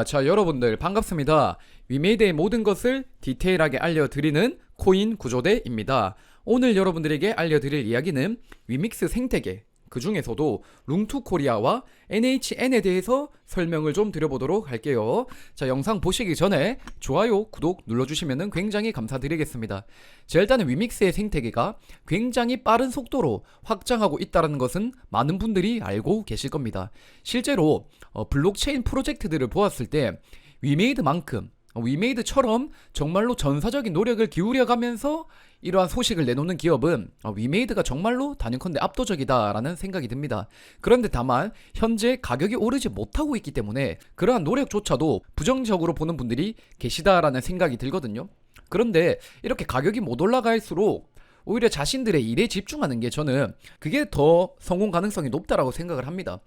자, 여러분들 반갑습니다. 위메이드의 모든 것을 디테일하게 알려드리는 코인 구조대입니다. 오늘 여러분들에게 알려드릴 이야기는 위믹스 생태계, 그 중에서도 룽투코리아와 NHN에 대해서 설명을 좀 드려보도록 할게요. 자, 영상 보시기 전에 좋아요, 구독 눌러주시면 굉장히 감사드리겠습니다. 자, 일단은 위믹스의 생태계가 굉장히 빠른 속도로 확장하고 있다는 것은 많은 분들이 알고 계실 겁니다. 실제로 블록체인 프로젝트들을 보았을 때 위메이드만큼 위메이드처럼 정말로 전사적인 노력을 기울여가면서 이러한 소식을 내놓는 기업은 위메이드가 정말로 단연컨대 압도적이다라는 생각이 듭니다. 그런데 다만 현재 가격이 오르지 못하고 있기 때문에 그러한 노력조차도 부정적으로 보는 분들이 계시다라는 생각이 들거든요. 그런데 이렇게 가격이 못 올라갈수록 오히려 자신들의 일에 집중하는 게 저는 그게 더 성공 가능성이 높다라고 생각을 합니다.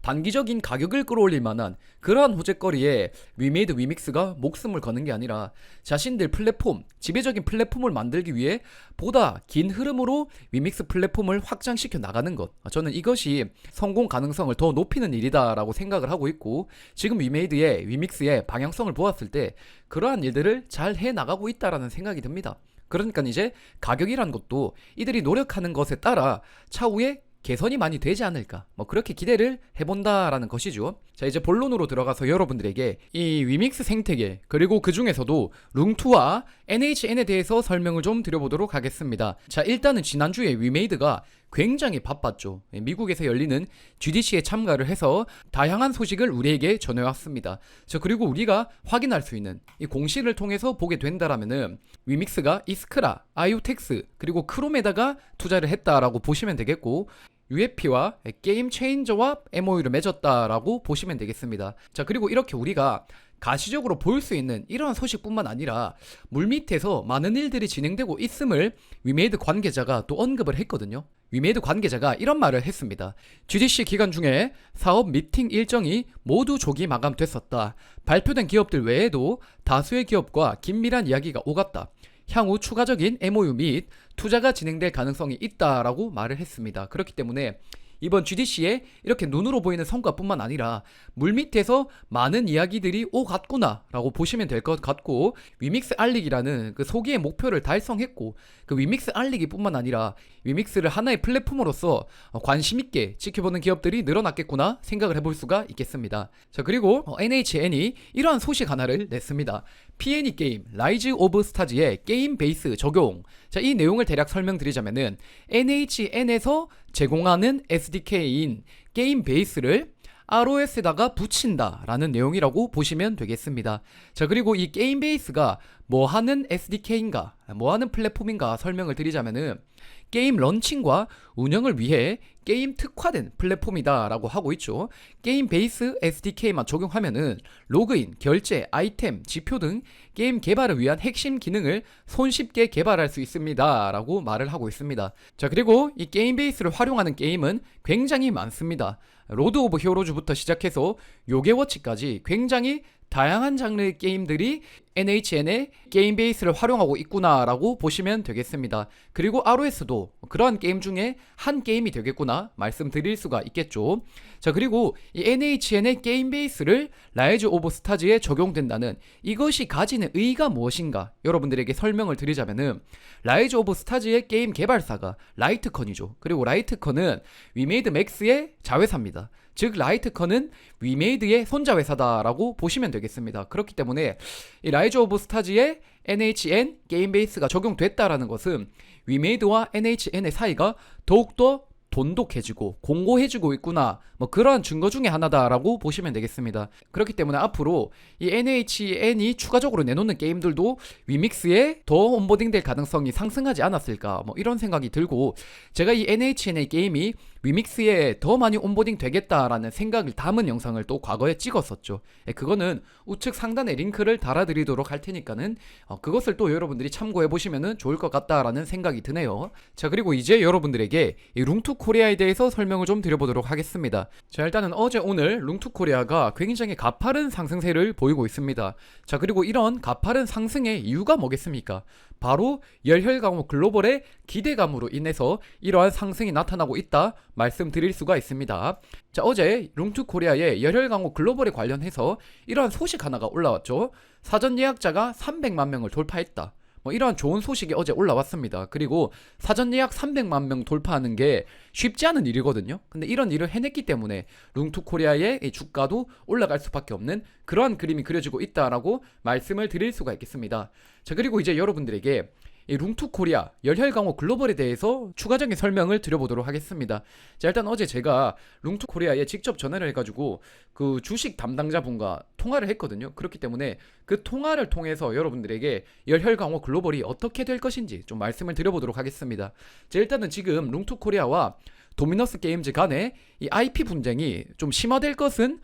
단기적인 가격을 끌어올릴 만한 그러한 호재거리에 위메이드 위믹스가 목숨을 거는 게 아니라 자신들 플랫폼, 지배적인 플랫폼을 만들기 위해 보다 긴 흐름으로 위믹스 플랫폼을 확장시켜 나가는 것, 저는 이것이 성공 가능성을 더 높이는 일이다라고 생각을 하고 있고, 지금 위메이드의 위믹스의 방향성을 보았을 때 그러한 일들을 잘 해나가고 있다라는 생각이 듭니다. 그러니까 이제 가격이란 것도 이들이 노력하는 것에 따라 차후에 개선이 많이 되지 않을까, 그렇게 기대를 해본다라는 것이죠. 자, 이제 본론으로 들어가서 여러분들에게 이 위믹스 생태계, 그리고 그 중에서도 룽투와 NHN에 대해서 설명을 좀 드려보도록 하겠습니다. 자, 일단은 지난주에 위메이드가 굉장히 바빴죠. 미국에서 열리는 GDC에 참가를 해서 다양한 소식을 우리에게 전해왔습니다. 자, 그리고 우리가 확인할 수 있는 이 공시를 통해서 보게 된다라면은 위믹스가 이스크라, 아이오텍스, 그리고 크롬에다가 투자를 했다라고 보시면 되겠고, UFP와 게임 체인저와 MOU를 맺었다라고 보시면 되겠습니다. 자, 그리고 이렇게 우리가 가시적으로 볼 수 있는 이러한 소식뿐만 아니라 물밑에서 많은 일들이 진행되고 있음을 위메이드 관계자가 또 언급을 했거든요. 위메이드 관계자가 이런 말을 했습니다. GDC 기간 중에 사업 미팅 일정이 모두 조기 마감됐었다. 발표된 기업들 외에도 다수의 기업과 긴밀한 이야기가 오갔다. 향후 추가적인 MOU 및 투자가 진행될 가능성이 있다라고 말을 했습니다. 그렇기 때문에 이번 GDC에 이렇게 눈으로 보이는 성과뿐만 아니라 물밑에서 많은 이야기들이 오갔구나 라고 보시면 될 것 같고, 위믹스 알리기라는 그 소기의 목표를 달성했고, 그 위믹스 알리기 뿐만 아니라 위믹스를 하나의 플랫폼으로서 관심있게 지켜보는 기업들이 늘어났겠구나 생각을 해볼 수가 있겠습니다. 자, 그리고 NHN이 이러한 소식 하나를 냈습니다. P&E 게임 라이즈 오브 스타즈의 게임 베이스 적용. 자, 이 내용을 대략 설명드리자면은 NHN에서 제공하는 SDK인 게임 베이스를 ROS에다가 붙인다라는 내용이라고 보시면 되겠습니다. 자, 그리고 이 게임 베이스가 뭐하는 SDK인가, 뭐하는 플랫폼인가 설명을 드리자면은 게임 런칭과 운영을 위해 게임 특화된 플랫폼이다 라고 하고 있죠. 게임 베이스 SDK만 적용하면은 로그인, 결제, 아이템, 지표 등 게임 개발을 위한 핵심 기능을 손쉽게 개발할 수 있습니다 라고 말을 하고 있습니다. 자, 그리고 이 게임 베이스를 활용하는 게임은 굉장히 많습니다. 로드 오브 히어로즈부터 시작해서 요게워치까지 굉장히 다양한 장르의 게임들이 NHN의 게임 베이스를 활용하고 있구나라고 보시면 되겠습니다. 그리고 ROS도 그러한 게임 중에 한 게임이 되겠구나 말씀드릴 수가 있겠죠. 자, 그리고 이 NHN의 게임 베이스를 라이즈 오브 스타즈에 적용된다는 이것이 가지는 의의가 무엇인가 여러분들에게 설명을 드리자면은, 라이즈 오브 스타즈의 게임 개발사가 라이트컨이죠. 그리고 라이트컨은 위메이드 맥스의 자회사입니다. 즉 라이트컨은 위메이드의 손자회사다라고 보시면 되겠습니다. 그렇기 때문에 이 라이즈 오브 스타즈의 NHN 게임 베이스가 적용됐다라는 것은 위메이드와 NHN의 사이가 더욱더 돈독해지고 공고해지고 있구나, 그러한 증거 중에 하나다라고 보시면 되겠습니다. 그렇기 때문에 앞으로 이 NHN이 추가적으로 내놓는 게임들도 위믹스에 더 온보딩 될 가능성이 상승하지 않았을까, 이런 생각이 들고, 제가 이 NHN의 게임이 위믹스에 더 많이 온보딩 되겠다라는 생각을 담은 영상을 또 과거에 찍었었죠. 그거는 우측 상단에 링크를 달아드리도록 할 테니까는 그것을 또 여러분들이 참고해 보시면 좋을 것 같다라는 생각이 드네요. 자, 그리고 이제 여러분들에게 이 룽투 코리아에 대해서 설명을 좀 드려보도록 하겠습니다. 자, 일단은 어제 오늘 룽투 코리아가 굉장히 가파른 상승세를 보이고 있습니다. 자, 그리고 이런 가파른 상승의 이유가 뭐겠습니까? 바로 열혈강호 글로벌의 기대감으로 인해서 이러한 상승이 나타나고 있다 말씀드릴 수가 있습니다. 자, 어제 룽투 코리아의 열혈강호 글로벌에 관련해서 이러한 소식 하나가 올라왔죠. 사전 예약자가 300만 명을 돌파했다. 이러한 좋은 소식이 어제 올라왔습니다. 그리고 사전 예약 300만 명 돌파하는 게 쉽지 않은 일이거든요. 근데 이런 일을 해냈기 때문에 룽투 코리아의 주가도 올라갈 수밖에 없는 그러한 그림이 그려지고 있다라고 말씀을 드릴 수가 있겠습니다. 자, 그리고 이제 여러분들에게 이 룽투 코리아 열혈강호 글로벌에 대해서 추가적인 설명을 드려보도록 하겠습니다. 자, 일단 어제 제가 룽투 코리아에 직접 전화를 해가지고 그 주식 담당자분과 통화를 했거든요. 그렇기 때문에 그 통화를 통해서 여러분들에게 열혈강호 글로벌이 어떻게 될 것인지 좀 말씀을 드려보도록 하겠습니다. 자, 일단은 지금 룽투 코리아와 도미너스 게임즈 간의 이 IP 분쟁이 좀 심화될 것은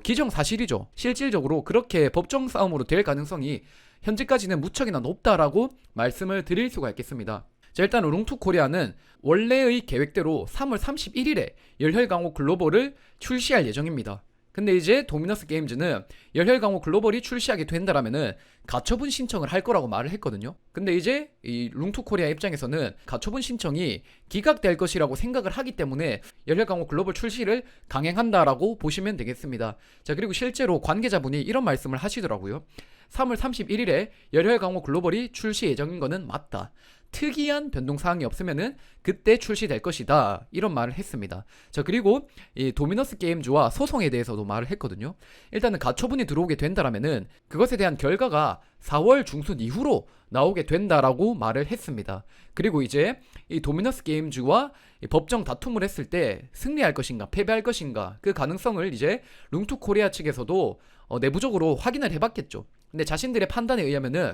기정사실이죠. 실질적으로 그렇게 법정 싸움으로 될 가능성이 현재까지는 무척이나 높다라고 말씀을 드릴 수가 있겠습니다. 자, 일단 룽투 코리아는 원래의 계획대로 3월 31일에 열혈강호 글로벌을 출시할 예정입니다. 근데 이제 도미너스 게임즈는 열혈강호 글로벌이 출시하게 된다라면은 가처분 신청을 할 거라고 말을 했거든요. 근데 이제 이 룽투 코리아 입장에서는 가처분 신청이 기각될 것이라고 생각을 하기 때문에 열혈강호 글로벌 출시를 강행한다라고 보시면 되겠습니다. 자, 그리고 실제로 관계자분이 이런 말씀을 하시더라고요. 3월 31일에 열혈강호 글로벌이 출시 예정인 거는 맞다. 특이한 변동사항이 없으면은 그때 출시될 것이다. 이런 말을 했습니다. 자, 그리고 이 도미너스 게임즈와 소송에 대해서도 말을 했거든요. 일단은 가처분이 들어오게 된다라면은 그것에 대한 결과가 4월 중순 이후로 나오게 된다라고 말을 했습니다. 그리고 이제 이 도미너스 게임즈와 이 법정 다툼을 했을 때 승리할 것인가 패배할 것인가 그 가능성을 이제 룽투 코리아 측에서도 내부적으로 확인을 해봤겠죠. 근데 자신들의 판단에 의하면은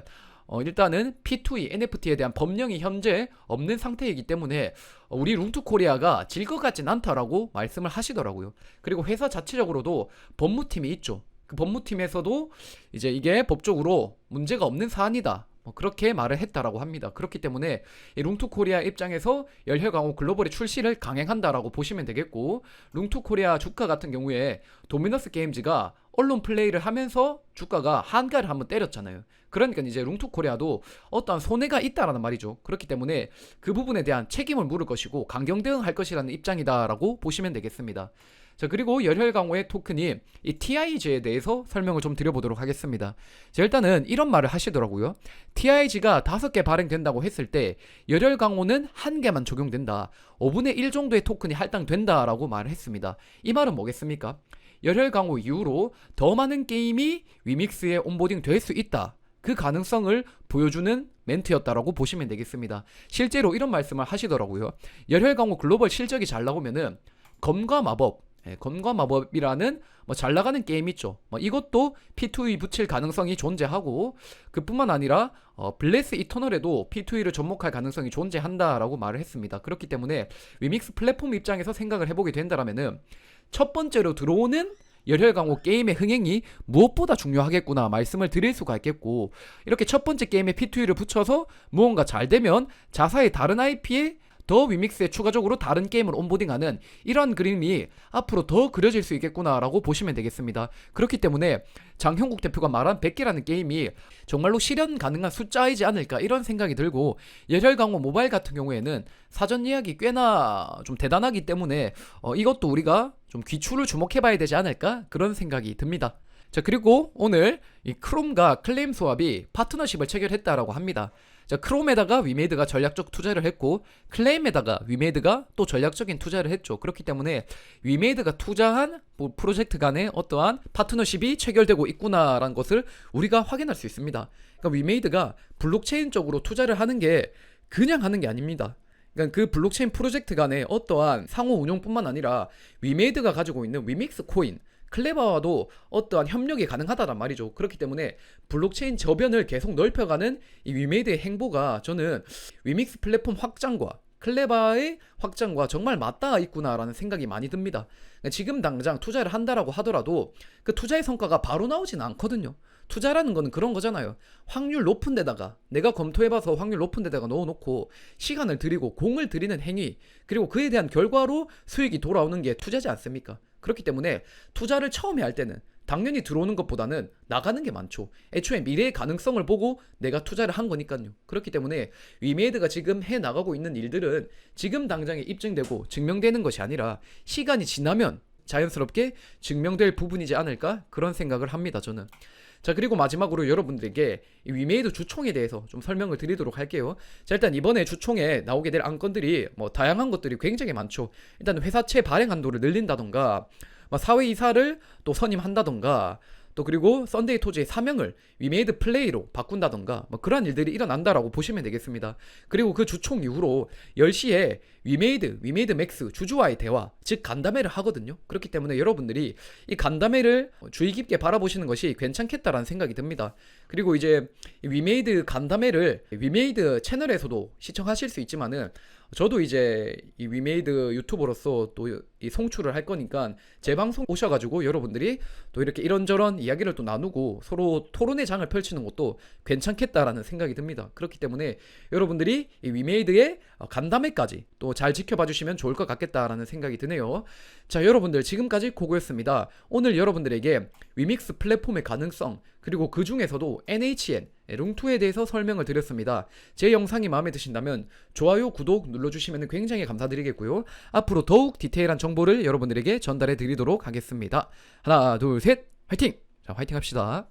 일단은 P2E NFT에 대한 법령이 현재 없는 상태이기 때문에 우리 룽투 코리아가 질 것 같진 않다라고 말씀을 하시더라고요. 그리고 회사 자체적으로도 법무팀이 있죠. 그 법무팀에서도 이제 이게 법적으로 문제가 없는 사안이다. 그렇게 말을 했다라고 합니다. 그렇기 때문에 이 룽투 코리아 입장에서 열혈강호 글로벌의 출시를 강행한다라고 보시면 되겠고, 룽투 코리아 주가 같은 경우에 도미너스 게임즈가 언론 플레이를 하면서 주가가 한가를 한번 때렸잖아요. 그러니까 이제 룽투 코리아도 어떠한 손해가 있다라는 말이죠. 그렇기 때문에 그 부분에 대한 책임을 물을 것이고 강경 대응할 것이라는 입장이다라고 보시면 되겠습니다. 자, 그리고 열혈강호의 토큰인 이 TIG에 대해서 설명을 좀 드려보도록 하겠습니다. 자, 일단은 이런 말을 하시더라고요. TIG가 5개 발행된다고 했을 때 열혈강호는 1개만 적용된다. 5분의 1 정도의 토큰이 할당된다라고 말을 했습니다. 이 말은 뭐겠습니까? 열혈강호 이후로 더 많은 게임이 위믹스에 온보딩 될 수 있다. 그 가능성을 보여주는 멘트였다라고 보시면 되겠습니다. 실제로 이런 말씀을 하시더라고요. 열혈강호 글로벌 실적이 잘 나오면은 검과 마법, 검과 마법이라는 잘 나가는 게임 있죠. 이것도 P2E 붙일 가능성이 존재하고, 그뿐만 아니라 블레스 이터널에도 P2E를 접목할 가능성이 존재한다라고 말을 했습니다. 그렇기 때문에 위믹스 플랫폼 입장에서 생각을 해보게 된다라면은 첫 번째로 들어오는 열혈강호 게임의 흥행이 무엇보다 중요하겠구나 말씀을 드릴 수가 있겠고, 이렇게 첫 번째 게임에 P2E를 붙여서 무언가 잘 되면 자사의 다른 IP에 더 위믹스에 추가적으로 다른 게임을 온보딩하는 이런 그림이 앞으로 더 그려질 수 있겠구나라고 보시면 되겠습니다. 그렇기 때문에 장형국 대표가 말한 100개라는 게임이 정말로 실현 가능한 숫자이지 않을까 이런 생각이 들고, 열혈강호 모바일 같은 경우에는 사전 예약이 꽤나 좀 대단하기 때문에 이것도 우리가 좀 귀추를 주목해봐야 되지 않을까 그런 생각이 듭니다. 자, 그리고 오늘 이 크롬과 클레임 스왑이 파트너십을 체결했다라고 합니다. 자, 크롬에다가 위메이드가 전략적 투자를 했고, 클레임에다가 위메이드가 또 전략적인 투자를 했죠. 그렇기 때문에 위메이드가 투자한 프로젝트 간의 어떠한 파트너십이 체결되고 있구나라는 것을 우리가 확인할 수 있습니다. 그러니까 위메이드가 블록체인 쪽으로 투자를 하는 게 그냥 하는 게 아닙니다. 그러니까 그 블록체인 프로젝트 간의 어떠한 상호 운용뿐만 아니라 위메이드가 가지고 있는 위믹스 코인, 클레바와도 어떠한 협력이 가능하다란 말이죠. 그렇기 때문에 블록체인 저변을 계속 넓혀가는 이 위메이드의 행보가 저는 위믹스 플랫폼 확장과 클레바의 확장과 정말 맞닿아 있구나라는 생각이 많이 듭니다. 지금 당장 투자를 한다라고 하더라도 그 투자의 성과가 바로 나오진 않거든요. 투자라는 거는 그런 거잖아요. 확률 높은 데다가 내가 검토해봐서 확률 높은 데다가 넣어놓고 시간을 들이고 공을 들이는 행위, 그리고 그에 대한 결과로 수익이 돌아오는 게 투자지 않습니까? 그렇기 때문에 투자를 처음에 할 때는 당연히 들어오는 것보다는 나가는 게 많죠. 애초에 미래의 가능성을 보고 내가 투자를 한 거니까요. 그렇기 때문에 위메이드가 지금 해나가고 있는 일들은 지금 당장에 입증되고 증명되는 것이 아니라 시간이 지나면 자연스럽게 증명될 부분이지 않을까, 그런 생각을 합니다, 저는. 자, 그리고 마지막으로 여러분들에게 이 위메이드 주총에 대해서 좀 설명을 드리도록 할게요. 자, 일단 이번에 주총에 나오게 될 안건들이 뭐 다양한 것들이 굉장히 많죠. 일단 회사채 발행 한도를 늘린다던가, 사회이사를 또 선임한다던가, 또 그리고 썬데이 토지의 사명을 위메이드 플레이로 바꾼다던가, 그러한 일들이 일어난다라고 보시면 되겠습니다. 그리고 그 주총 이후로 10시에 위메이드 맥스 주주와의 대화, 즉 간담회를 하거든요. 그렇기 때문에 여러분들이 이 간담회를 주의 깊게 바라보시는 것이 괜찮겠다라는 생각이 듭니다. 그리고 이제 위메이드 간담회를 위메이드 채널에서도 시청하실 수 있지만은, 저도 이제 이 위메이드 유튜버로서 또 이 송출을 할 거니까 제 방송 오셔가지고 여러분들이 또 이렇게 이런저런 이야기를 또 나누고 서로 토론의 장을 펼치는 것도 괜찮겠다라는 생각이 듭니다. 그렇기 때문에 여러분들이 이 위메이드의 간담회까지 또 잘 지켜봐 주시면 좋을 것 같겠다라는 생각이 드네요. 자, 여러분들 지금까지 고고였습니다. 오늘 여러분들에게 위믹스 플랫폼의 가능성, 그리고 그 중에서도 NHN 룽투에 대해서 설명을 드렸습니다. 제 영상이 마음에 드신다면 좋아요, 구독 눌러주시면 굉장히 감사드리겠고요. 앞으로 더욱 디테일한 정보를 여러분들에게 전달해 드리도록 하겠습니다. 하나, 둘, 셋, 화이팅! 자, 화이팅 합시다.